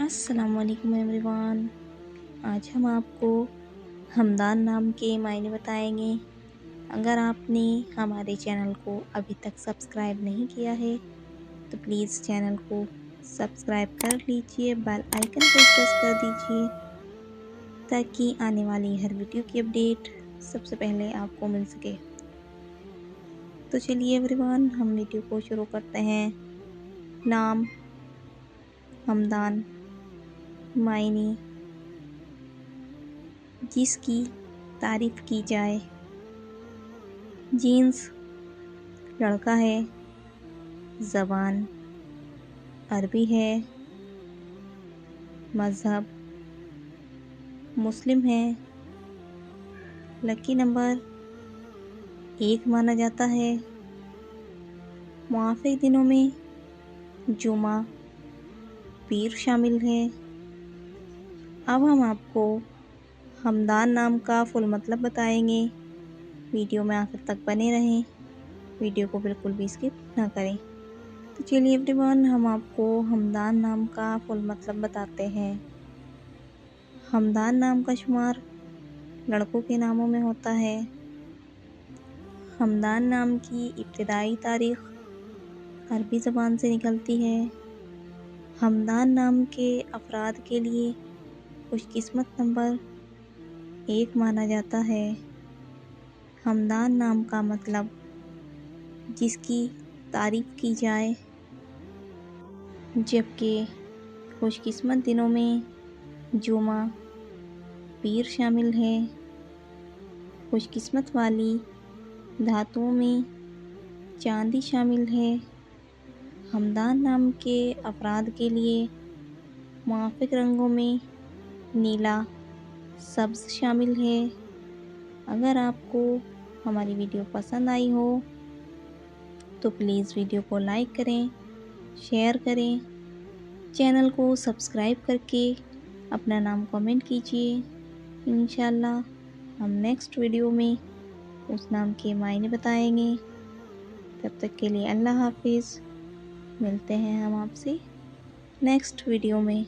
السلام علیکم every one. آج ہم آپ کو ہمدان نام کے معنی بتائیں گے۔ اگر آپ نے ہمارے چینل کو ابھی تک سبسکرائب نہیں کیا ہے تو پلیز چینل کو سبسکرائب کر لیجئے، بیل آئیکن کو پریس کر دیجئے تاکہ آنے والی ہر ویڈیو کی اپڈیٹ سب سے پہلے آپ کو مل سکے۔ تو چلیے ایوری ون، ہم ویڈیو کو شروع کرتے ہیں۔ نام ہمدان، معنی جس کی تعریف کی جائے۔ جنس لڑکا ہے، زبان عربی ہے، مذہب مسلم ہے، لکی نمبر 1 مانا جاتا ہے، موافق دنوں میں جمعہ پیر شامل ہے۔ اب ہم آپ کو ہمدان نام کا فل مطلب بتائیں گے۔ ویڈیو میں آخر تک بنے رہیں، ویڈیو کو بالکل بھی اسکپ نہ کریں۔ تو چلیے ایوری ون، ہم آپ کو ہمدان نام کا فل مطلب بتاتے ہیں۔ ہمدان نام کا شمار لڑکوں کے ناموں میں ہوتا ہے۔ ہمدان نام کی ابتدائی تاریخ عربی زبان سے نکلتی ہے۔ ہمدان نام کے افراد کے لیے خوش قسمت نمبر 1 مانا جاتا ہے۔ ہمدان نام کا مطلب جس کی تعریف کی جائے، جبکہ خوش قسمت دنوں میں جمعہ پیر شامل ہے۔ خوش قسمت والی دھاتوں میں چاندی شامل ہے۔ ہمدان نام کے افراد کے لیے موافق رنگوں میں نیلا، سبز شامل ہے۔ اگر آپ کو ہماری ویڈیو پسند آئی ہو تو پلیز ویڈیو کو لائک کریں، شیئر کریں، چینل کو سبسکرائب کر کے اپنا نام کامنٹ کیجیے۔ انشاءاللہ ہم نیکسٹ ویڈیو میں اس نام کے معنی بتائیں گے۔ تب تک کے لیے اللہ حافظ۔ ملتے ہیں ہم آپ سے نیکسٹ ویڈیو میں۔